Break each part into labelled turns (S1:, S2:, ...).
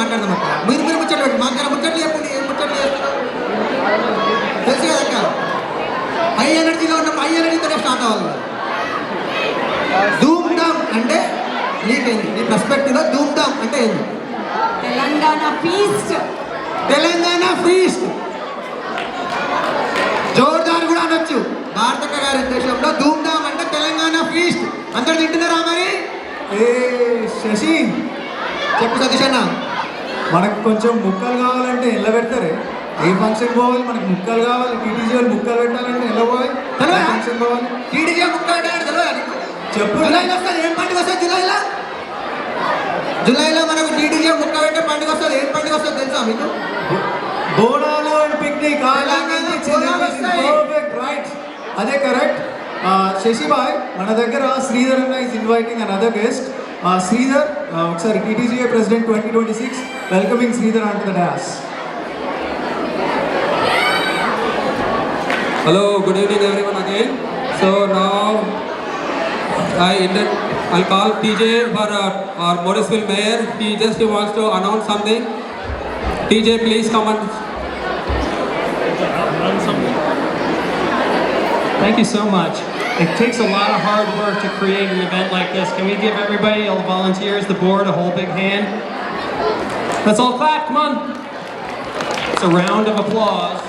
S1: మాట్లాడదాం అక్క. మీరు ముచ్చట్లు పెట్టి మాకు ముచ్చట్లు చెప్పండి. ఏం ముచ్చట్లు చేస్తారు తెలుసు కదా అక్క. హై ఎనర్జీలో ఉన్నప్పుడు హై ఎనర్జీతోనే స్టార్ట్ అవ్వాలి. ధూమ్ ధామ్ అంటే నీకేంది, నీ పర్స్పెక్టివ్లో ధూమ్ ధామ్ అంటే ఏంది?
S2: తెలంగాణ ఫీస్ట్.
S1: తెలంగాణ ఫీస్ట్ జోర్దార్ కూడా అనొచ్చు. భారతక్క గారి ఉద్దేశంలో ధూమ్ ధామ్ అంటే తెలంగాణ ఫీస్ట్. అందరు తింటున్నారా మరి?
S3: ఏ శశి,
S1: చెప్పు సతీష్ అన్న.
S3: మనకు కొంచెం ముక్కలు కావాలంటే ఎలా పెడతారే? ఏ ఫంక్షన్ పోవాలి? మనకు ముక్కలు కావాలి. టీటీజీ వాళ్ళు ముక్కలు పెట్టాలంటే ఎలా పోవాలి? ఫంక్షన్ పోవాలి.
S1: టీడీజీ ముక్క
S3: చెప్పు.
S1: జూలైలో వస్తుంది. ఏం పండుగ వస్తుంది జూలైలో? జూలైలో మనకు టీడీజీ ముక్క పెట్టే పండుగ వస్తుంది. ఏం పండుగ వస్తుంది తెలుసా మీకు?
S3: Bonalu and picnic. రైట్, అదే కరెక్ట్. శశి బాయ్, మన దగ్గర శ్రీధర్ అన్న is inviting another guest. Sridhar, ఒకసారి TTGA president 2026 welcoming Sridhar on to the dais.
S4: Hello, good evening everyone again. So now I'll call TJ for our Morrisville Mayor. He just wants to announce something. TJ, please come on.
S5: Thank you so much. It takes a lot of hard work to create an event like this. Can we give everybody, all the volunteers, the board, a whole big hand? Let's all clap, come on. It's a round of applause.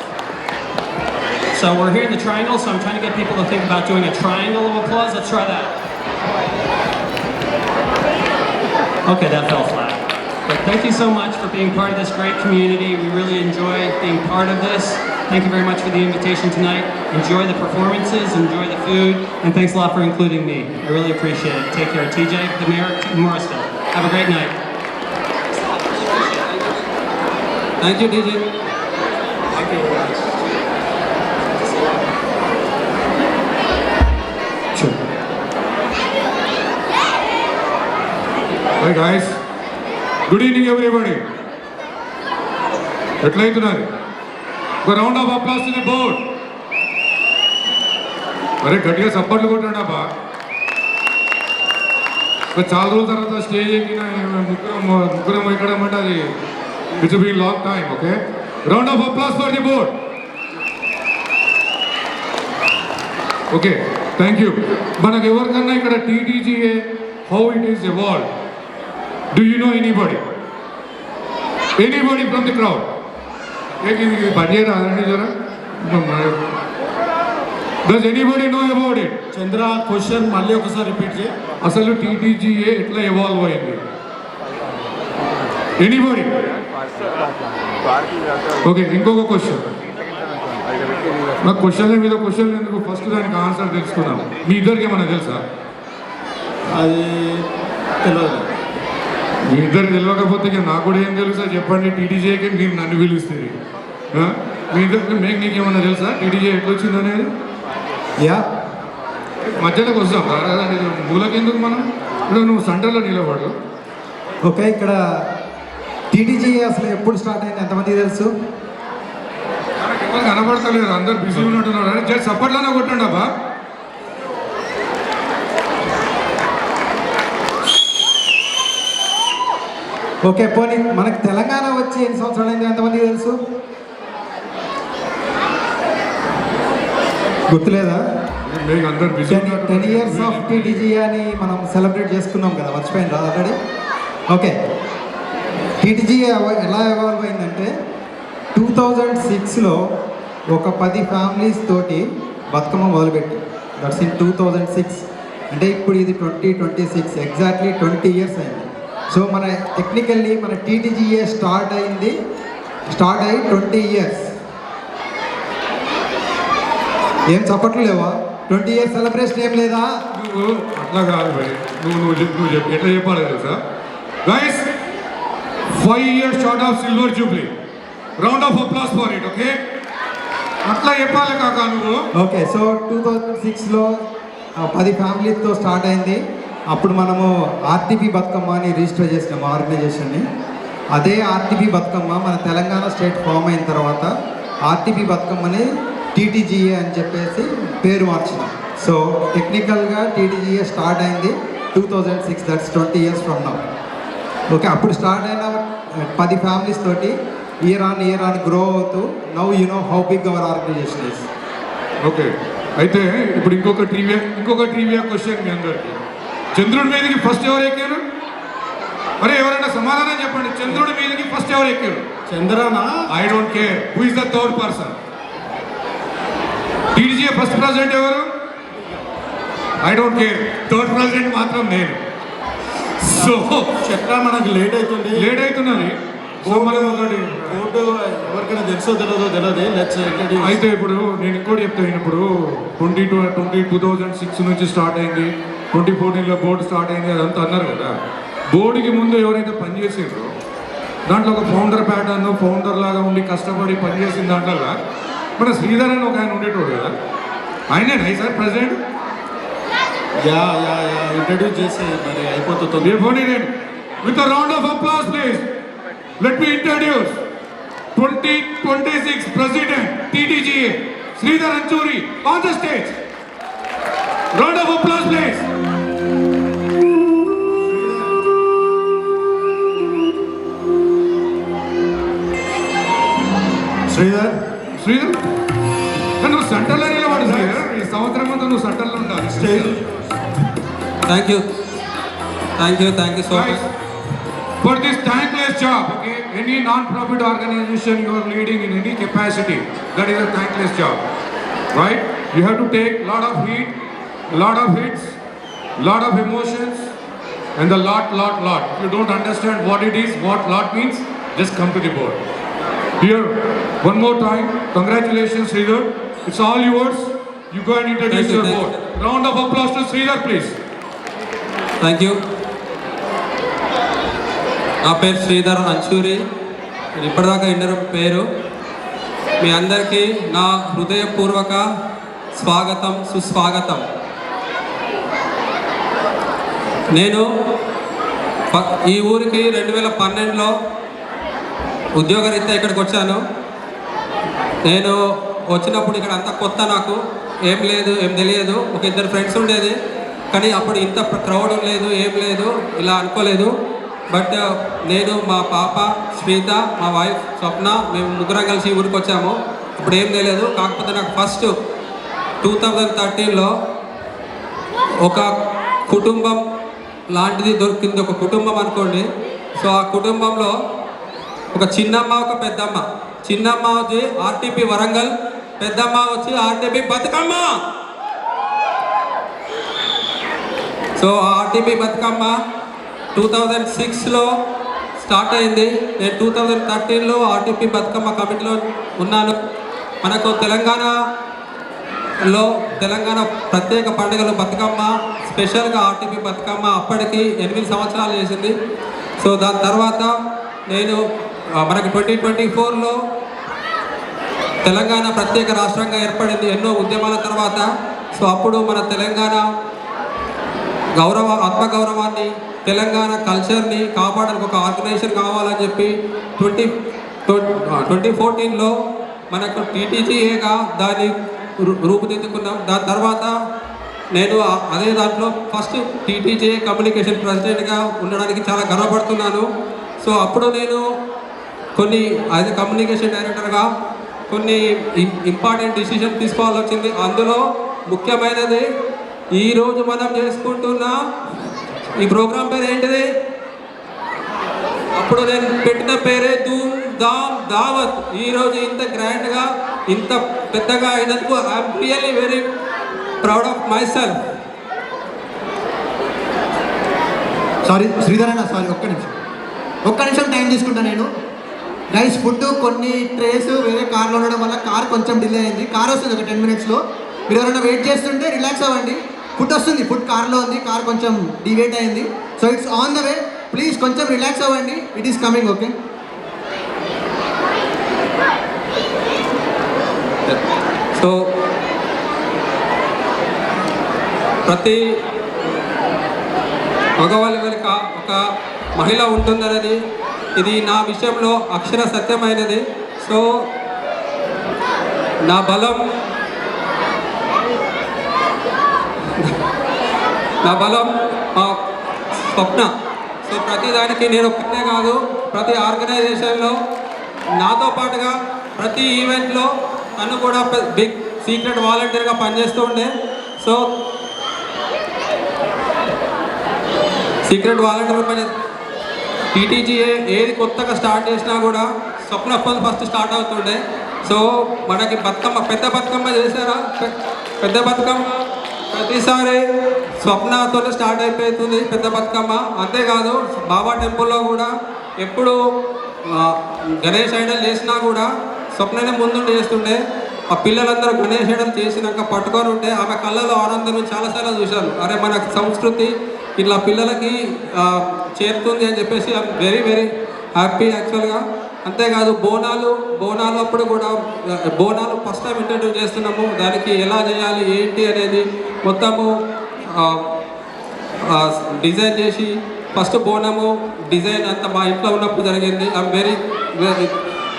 S5: So we're here in the triangle, so I'm trying to get people to think about doing a triangle of applause. Let's try that. Okay, that fell flat. But thank you so much for being part of this great community. We really enjoy being part of this. Thank you very much for the invitation tonight. Enjoy the performances, enjoy the food, and thanks a lot for including me. I really appreciate it. Take care. TJ, the mayor of Morrisville. Have a great night.
S4: Thank you, TJ.
S3: Thank you very much.
S6: Hi guys, good evening everybody. ఎట్లయితున్నారు? ఒక round of applause to the board. అరే గట్టిగా సపోర్ట్లు కొట్టాడా బా. చాలా రోజుల తర్వాత stage ఎక్కిన ముగ్గురం ఎక్కడం అంటే అది it's be long time. Okay, round of applause for the board. Okay, thank you. మనకు ఎవరికన్నా ఇక్కడ TTGA how it is evolved, do you know anybody from the crowd? Banjera, does anybody know about it?
S3: Chandra, question మళ్ళీ ఒకసారి repeat చేయి.
S6: అసలు టీటీజీఏ ఎట్లా evolve అయింది? Anybody? Okay, ఇంకొక క్వశ్చన్. నాకు క్వశ్చన్ల మీద క్వశ్చన్ ఎందుకు, ఫస్ట్ దానికి ఆన్సర్ తెలుసుకున్నాం. మీ ఇద్దరికి ఏమన్నా తెలుసా?
S3: అది తెలియదు.
S6: మీ ఇద్దరు తెలియకపోతే నాకు కూడా ఏం తెలుసా చెప్పండి. టీటీజీకి మీరు నన్ను పిలుస్తుంది. మీ ఇద్దరు నీకేమన్నా తెలుసా టీటీజీ ఎట్లా వచ్చింది అనేది?
S3: యా,
S6: మధ్యలోకి వస్తాం మూలకి ఎందుకు మనం? ఇప్పుడు నువ్వు సెంటర్లో నిలబడు.
S3: ఓకే, ఇక్కడ టీటీజీ అసలు ఎప్పుడు స్టార్ట్ అయింది ఎంతమంది తెలుసు?
S6: మనకి ఎవరు కనబడతలేరు, అందరు బిజీ ఉన్నట్టున్నారు. జస్ట్ సపోర్ట్లోనే కొట్టండి అబ్బా.
S3: ఓకే, పోనీ మనకి తెలంగాణ వచ్చి ఎన్ని సంవత్సరాలు అయింది ఎంతమందికి తెలుసు? గుర్తులేదా? 10 years ఆఫ్ టీటీజీ అని మనం సెలబ్రేట్ చేసుకున్నాం కదా, మర్చిపోయింది రా ఆల్రెడీ. ఓకే, టీటీజీ ఎలా ఎవాల్వ్ అయిందంటే 2006లో ఒక 10 ఫ్యామిలీస్ తోటి బతుకమ్మ మొదలుపెట్టి, దట్స్ ఇన్ 2006. అంటే ఇప్పుడు ఇది 2026, ఎగ్జాక్ట్లీ 20 years అయింది. సో మన టెక్నికల్లీ మన టీటీజీఏ స్టార్ట్ అయ్యి 20 years. ఏం చప్పట్లు లేవా? 20 years సెలబ్రేషన్ ఏం లేదా?
S6: నువ్వు అట్లా కాదు భయ్, నువ్వు చెప్పు ఎట్లా చెప్పాలి తెలుసా? Guys, 5 years short of silver Jubilee. Round of applause for it. Okay, అట్లా చెప్పాలి కాక నువ్వు.
S3: ఓకే, సో 2006లో 10 ఫ్యామిలీతో స్టార్ట్ అయింది. అప్పుడు మనము ఆర్టీపీ బతుకమ్మ అని రిజిస్టర్ చేసినాము ఆర్గనైజేషన్ని. అదే ఆర్టీపీ బతుకమ్మ మన తెలంగాణ స్టేట్ ఫామ్ అయిన తర్వాత ఆర్టీపీ బతుకమ్మని టీటీజీఏ అని చెప్పేసి పేరు మార్చినాం. సో టెక్నికల్గా టీటీజీఏ స్టార్ట్ అయింది 2006, that's 20 years from now. Okay, అప్పుడు స్టార్ట్ అయిన 10 ఫ్యామిలీస్ తోటి ఇయర్ ఆన్ గ్రో అవుతూ now you know how big our organization is.
S6: Okay, అయితే ఇప్పుడు ఇంకొక ట్రివియా క్వశ్చన్ మీ అందరికి. చంద్రుడి మీదకి ఫస్ట్ ఎవరు ఎక్కారు? మరి ఎవరైనా సమాధానం చెప్పండి. చంద్రుడి మీదకి ఫస్ట్ ఎవరు ఎక్కారు?
S5: చంద్రనా?
S6: I don't care who is the third person. TTGA first president ఎవరు? I don't care, third president మాత్రం నేను. సో
S5: చెప్పరా, మనకు లేట్ అవుతున్నది.
S6: సో మనం ఒకటి
S5: బోర్డు ఎవరికైనా తెలియదు.
S6: అయితే ఇప్పుడు నేను ఇంకోటి చెప్తాను. ఇప్పుడు 2006 నుంచి స్టార్ట్ అయింది, 2014లో బోర్డు స్టార్ట్ అయింది అదంతా అన్నారు కదా. బోర్డుకి ముందు ఎవరైతే పనిచేసారో దాంట్లో ఒక ఫౌండర్ లాగా ఉండి కష్టపడి పనిచేసిన దాంట్లో మన శ్రీధర్ అని ఒక ఆయన ఉండేటోడు కదా, ఆయనేనా సార్ ప్రెసిడెంట్?
S5: యా ఇంట్రడ్యూస్ చేసి మరి అయిపోతుంది.
S6: With round of applause please let me introduce 2026 president TTGA Sridhar Anchuri on the stage. Round of applause please. Sridhar నువ్వు సెంటర్లో నిలబడు శ్రీధర్. ఈ సంవత్సరం అంతా నువ్వు సెంటర్లో ఉండాలి.
S4: Thank you so much.
S6: For this thankless job, okay, any non-profit organization you are leading in any capacity, that is a thankless job, right? You have to take lot of heat, lot of hits, lot of emotions, and a lot. If you don't understand what it is, what lot means, just come to the board. Here, one more time, congratulations Sridhar, it's all yours. You go and introduce your board. Round of applause to Sridhar please.
S4: Thank you. నా పేరు శ్రీధర్ అంచూరి. నేను ఇప్పటిదాకా విన్న పేరు. మీ అందరికీ నా హృదయపూర్వక స్వాగతం, సుస్వాగతం. నేను ఈ ఊరికి 2012లో ఉద్యోగరీత్యా ఇక్కడికి వచ్చాను. నేను వచ్చినప్పుడు ఇక్కడ అంతా కొత్త, నాకు ఏం తెలియదు. ఒక 2 ఫ్రెండ్స్ ఉండేది, కానీ అప్పుడు ఇంత క్రౌడ్ లేదు, ఏం లేదు, ఇలా అనుకోలేదు. బట్ నేను, మా పాప శ్వేత, మా వైఫ్ స్వప్న, మేము ముగ్గురం కలిసి ఊరికి వచ్చాము. అప్పుడు ఏం తెలియదు. కాకపోతే నాకు ఫస్ట్ 2013లో ఒక కుటుంబం లాంటిది దొరికింది, ఒక కుటుంబం అనుకోండి. సో ఆ కుటుంబంలో ఒక చిన్నమ్మ, ఒక పెద్దమ్మ. చిన్నమ్మ వచ్చి RTP వరంగల్, పెద్దమ్మ వచ్చి RTP Bathukamma. So RTP Bathukamma 2006లో స్టార్ట్ అయింది. నేను 2013లో RTP బతుకమ్మ కమిటీలో ఉన్నాను. మనకు తెలంగాణ ప్రత్యేక పండుగలు బతుకమ్మ, స్పెషల్గా RTP బతుకమ్మ అప్పటికి 8 సంవత్సరాలు చేసింది. సో దాని తర్వాత నేను మనకి 2024లో తెలంగాణ ప్రత్యేక రాష్ట్రంగా ఏర్పడింది ఎన్నో ఉద్యమాల తర్వాత. సో అప్పుడు మన తెలంగాణ ఆత్మగౌరవాన్ని, తెలంగాణ కల్చర్ని కాపాడడానికి ఒక ఆర్గనైజేషన్ కావాలని చెప్పి 2014లో మనకు TTGAగా దాన్ని రూపుదిద్దుకున్నాం. దాని తర్వాత నేను అదే దాంట్లో ఫస్ట్ TTGA కమ్యూనికేషన్ ప్రెసిడెంట్గా ఉండడానికి చాలా గర్వపడుతున్నాను. సో అప్పుడు నేను యాజ్ కమ్యూనికేషన్ డైరెక్టర్గా కొన్ని ఇంపార్టెంట్ డిసిషన్ తీసుకోవాల్సి వచ్చింది. అందులో ముఖ్యమైనది ఈరోజు మనం చేసుకుంటున్న ఈ ప్రోగ్రాం పేరు ఏంటిది? అప్పుడు నేను పెట్టిన పేరే ధూమ్ ధామ్ దావత్. ఈరోజు ఇంత గ్రాండ్గా, ఇంత పెద్దగా అయినందుకు I'm really very proud of my self.
S1: Sorry Sridhar అన్న, ఒక్క నిమిషం టైం తీసుకుంటా నేను. గైస్, ఫుడ్ కొన్ని ట్రేస్ వేరే కార్లో ఉండడం వల్ల కార్ కొంచెం డిలే అయింది. కార్ వస్తుంది ఒక 10 మినిట్స్లో. మీరు ఎవరైనా వెయిట్ చేస్తుంటే రిలాక్స్ అవ్వండి. ఫుడ్ వస్తుంది, ఫుడ్ కార్లో ఉంది. కార్ కొంచెం డివేట్ అయింది. So it's on the way. Please కొంచెం రిలాక్స్ అవ్వండి. It is coming. Okay,
S4: so ప్రతి మగవాళ్ళ వెనుక ఒక మహిళ ఉంటుందనేది ఇది నా విషయంలో అక్షర సత్యమైనది. సో నా బలం స్వప్న. సో ప్రతిదానికి నేను ఒక్కనే కాదు, ప్రతి ఆర్గనైజేషన్లో నాతో పాటుగా ప్రతి ఈవెంట్లో తను కూడా బిగ్ సీక్రెట్ వాలంటీర్గా పనిచేస్తూ ఉండే. సో సీక్రెట్ వాలంటీర్ పని టీటీజీఏ ఏది కొత్తగా స్టార్ట్ చేసినా కూడా స్వప్నతో ఫస్ట్ స్టార్ట్ అవుతుండే. సో మనకి బతుకమ్మ పెద్ద బతుకమ్మ చేశారా, పెద్ద బతుకమ్మ ప్రతిసారి స్వప్నతో స్టార్ట్ అయిపోతుంది పెద్ద బతుకమ్మ. అంతేకాదు బాబా టెంపుల్లో కూడా ఎప్పుడు గణేష్ ఐడల్ చేసినా కూడా స్వప్ననే ముందుండి చేస్తుండే. ఆ పిల్లలందరూ గణేష్ ఐడల్ చేసినాక పట్టుకొని ఉంటే ఆమె కళ్ళలో ఆనందం చాలాసార్లు చూశాను. అరే మన సంస్కృతి ఇట్లా పిల్లలకి చేరుతుంది అని చెప్పేసి ఐఎమ్ వెరీ వెరీ హ్యాపీ యాక్చువల్గా. అంతేకాదు బోనాలు అప్పుడు కూడా బోనాలు ఫస్ట్ టైం ఇంట్రడ్యూస్ చేస్తున్నాము. దానికి ఎలా చేయాలి ఏంటి అనేది మొత్తము డిజైన్ చేసి ఫస్ట్ బోనము డిజైన్ అంతా మా ఇంట్లో ఉన్నప్పుడు జరిగింది. ఐఎమ్ వెరీ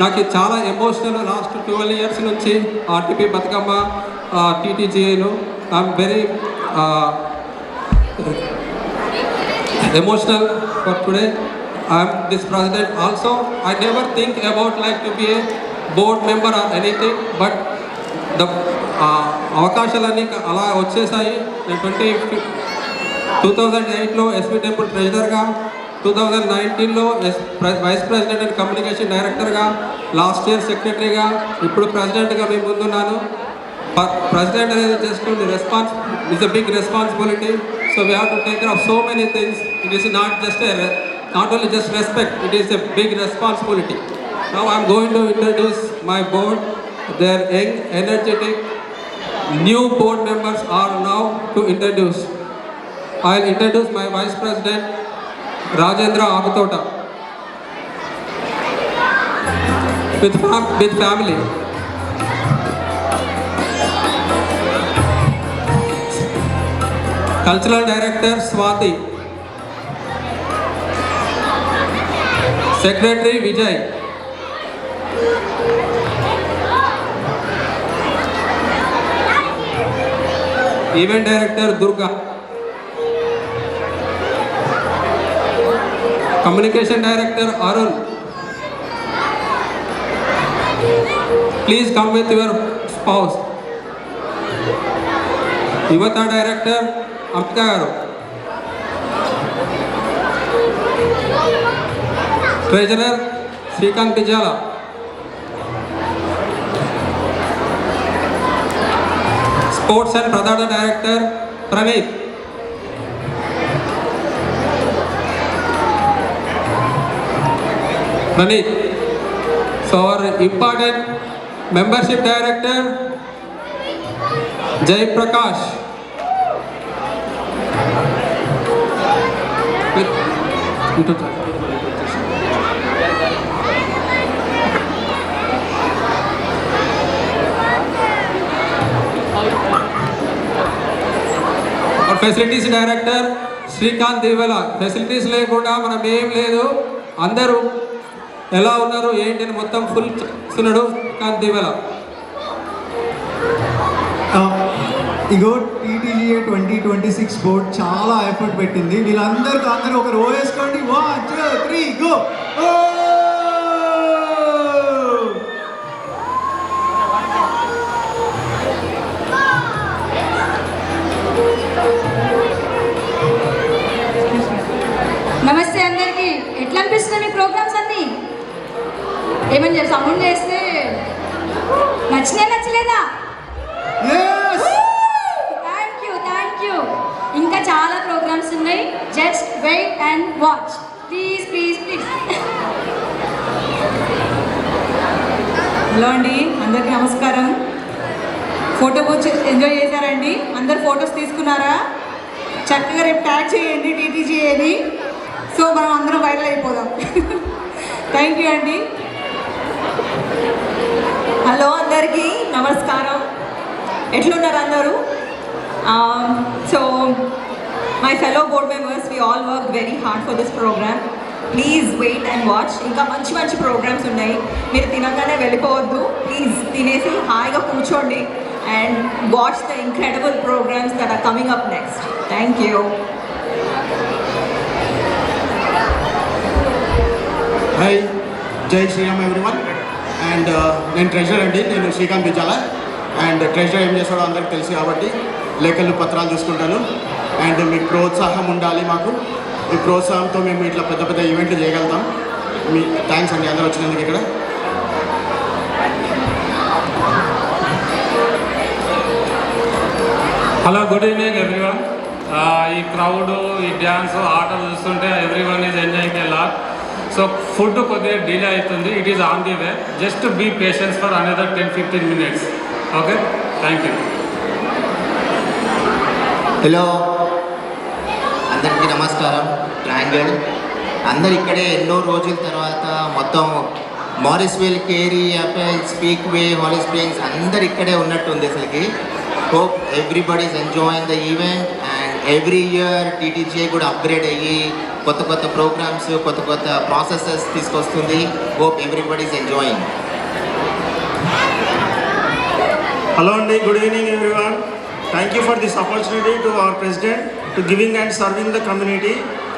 S4: నాకు చాలా ఎమోషనల్. లాస్ట్ 12 years నుంచి ఆర్టీపీ బతుకమ్మ టీటీజీఏను I'm very emotional for today. I am this president also. I never think about like to be a board member or anything, but the అవకాశాలన్నీ అలా వచ్చేసాయి. నేను 2008లో ఎస్పీ టెంపుల్ ట్రెజరర్గా, 2019లో వైస్ ప్రెసిడెంట్ అండ్ కమ్యూనికేషన్ డైరెక్టర్గా, last year సెక్రటరీగా, ఇప్పుడు ప్రెసిడెంట్గా మీ ముందున్నాను. President is just is a big responsibility. So we have to take care of so many things. It is not only just respect. It is a big responsibility. Now I am going to introduce my board. Their young, energetic, new board members are now to introduce. I will introduce my Vice President Rajendra Agutota with family. Cultural Director Swati, Secretary Vijay, Event Director Durga, Communication Director Arun. Please come with your spouse. Yuvata Director Amka garu. Treasurer Srikant Bijala. Sports and Pradana Director Praneeth. So our important membership director Jay Prakash. और facilities director Shrikant देवला. Facilities లేకుండా మనం ఏం లేదు. అందరూ ఎలా ఉన్నారు ఏంటి అని మొత్తం ఫుల్ చూస్తున్నాడు శ్రీకాంత్ దేవలా.
S1: ఇగో టీటీజీఏ 2026 బోర్డ్ చాలా ఎఫర్ట్ పెట్టింది. వీళ్ళందరూ ఒక రో వేసుకోండి. 1 2 3 గో.
S2: నమస్తే అందరికి. ఎట్లా అనిపిస్తుంది మీ ప్రోగ్రామ్స్ అన్నీ? ఏమని చెప్పి సౌండ్ చేస్తే నచ్చలేదా? Thank you. ఇంకా చాలా ప్రోగ్రామ్స్ ఉన్నాయి. Just wait and watch. Please.
S7: Hello అండి, అందరికీ నమస్కారం. ఫోటో బూత్ ఎంజాయ్ చేశారండి? అందరు ఫొటోస్ తీసుకున్నారా? చక్కగా రేపు ట్యాగ్ చేయండి టీటీజీఏని. సో మనం అందరం వైరల్ అయిపోదాం. థ్యాంక్ యూ అండి. హలో అందరికీ నమస్కారం. ఎట్లున్నారు అందరూ? So my fellow board members, we all work very hard for this programme. Please wait and watch. ఇంకా మంచి ప్రోగ్రామ్స్ ఉన్నాయి. మీరు తినగానే వెళ్ళిపోవద్దు. ప్లీజ్ తినేసి హాయిగా కూర్చోండి and watch the incredible programmes that are coming up next. Thank you.
S8: Hi Jai Shriram everyone and నేను treasurer అండి, నేను శ్రీకాంత్ బిజాల. అండ్ ట్రెజర్ ఏం చేస్తాడో అందరికి తెలుసు కాబట్టి లేఖలు పత్రాలు చూసుకుంటాను. అండ్ మీకు ప్రోత్సాహం ఉండాలి, మాకు మీ ప్రోత్సాహంతో మేము ఇట్లా పెద్ద పెద్ద ఈవెంట్లు చేయగలుగుతాం. మీ థ్యాంక్స్ అండి అందరూ వచ్చినందుకు ఇక్కడ.
S9: Hello, good evening everyone. ఈ క్రౌడ్, ఈ డ్యాన్స్, ఆటలు చూస్తుంటే everyone is enjoying a lot. So food కొద్దిగా డిలే అవుతుంది, it is on the way. Just be patience for another 10-15 minutes. Okay, thank you.
S10: Hello, అందరికీ నమస్కారం. ట్రయాంగిల్ అందరు ఇక్కడే ఎన్నో రోజుల తర్వాత మొత్తం మారిస్వెల్, కేరీ, యాపిల్, స్పీక్ వే, హాలీ స్ప్రింగ్స్ అందరు ఇక్కడే ఉన్నట్టుంది అసలుకి. Hope everybody is enjoying the event. And every year టీటీజే కూడా అప్గ్రేడ్ అయ్యి కొత్త కొత్త ప్రోగ్రామ్స్, కొత్త కొత్త ప్రాసెసెస్ తీసుకొస్తుంది. Hope everybody is enjoying.
S8: Hello అండి, good evening everyone. Thank you for this opportunity to our president to giving and serving the community.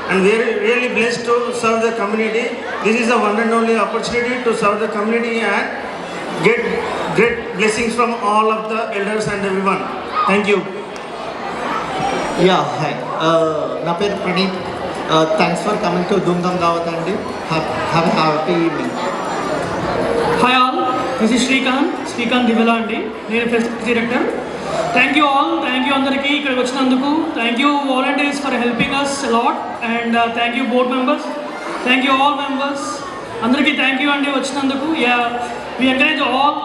S8: And we are really blessed to serve the community. This is the one and only opportunity to serve the community and get great blessings from all of the elders and everyone. Thank you.
S10: Yeah, hi, నా పేరు Praneeth. Thanks for coming to Dhoomdham Dawat అండి. Have happy evening.
S11: Hi all, this is Srikanth Divela అండి. నేను facility director. Thank you all, thank you అందరికీ ఇక్కడికి వచ్చినందుకు. Thank you volunteers for helping us a lot. And thank you board members, thank you all members, అందరికీ thank you అండి వచ్చినందుకు. Yeah, we encourage all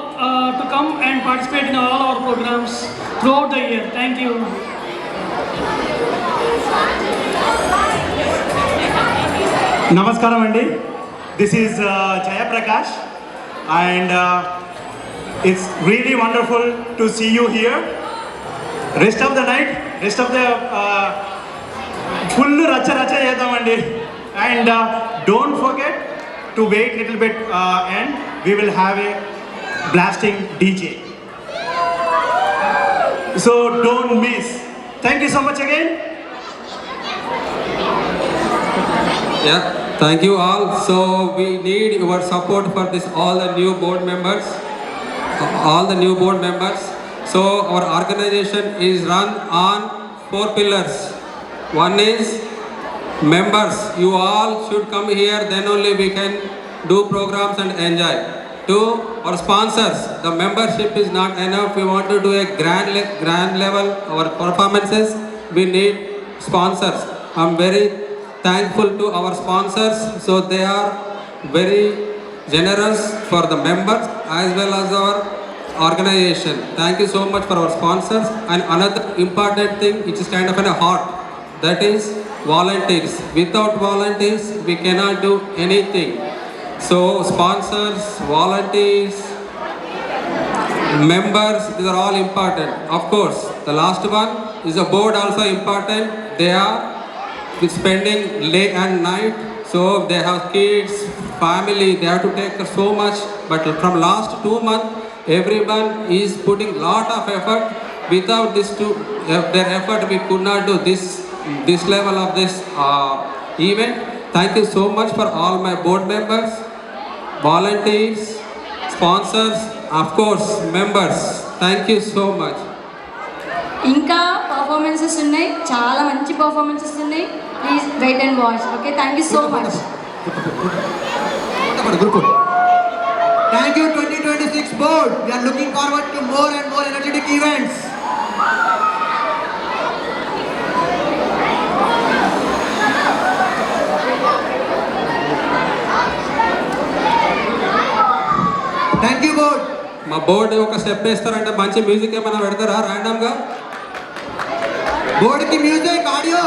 S11: to come and participate in all our programmes through out the year. Thank you.
S8: నమస్కారం అండి, this is Jayaprakash and it's really wonderful to see you here. Rest of the night, rest of the full racha chedamandi. And don't forget to wait little bit and we will have a blasting DJ. So don't miss. Thank you so much again.
S4: Yeah, thank you all. So we need your support for this, all the new board members. So our organization is run on 4 pillars. One is members. You all should come here, then only we can do programs and enjoy. 2, our sponsors. The membership is not enough. We want to do a grand level our performances. We need sponsors. I'm very thankful to our sponsors. So they are very generous for the members as well as our organization. Thank you so much for our sponsors. And another important thing which is kind of a heart, that is volunteers. Without volunteers we cannot do anything. So sponsors, volunteers, members, these are all important. Of course the last one is the board also important. They are spending late and night. So they have kids, family, they have to take so much. But from last 2 months, everyone is putting lot of effort. Without their effort, we could not do this level of this event. Thank you so much for all my board members, volunteers, sponsors, of course, members. Thank you so much.
S2: ఇంకా performances ఉన్నాయి, చాలా మంచి performances ఉన్నాయి. Please wait and watch. Okay, thank you so much.
S1: Thank you 2026 board. We are looking forward to more and more energetic events. Thank you board.
S4: మా board ఒక step వేస్తారంటే మంచి music ఏమైనా పెడతారా ర్యాండమ్గా?
S1: బోర్డుకి మ్యూజిక్, ఆడియో.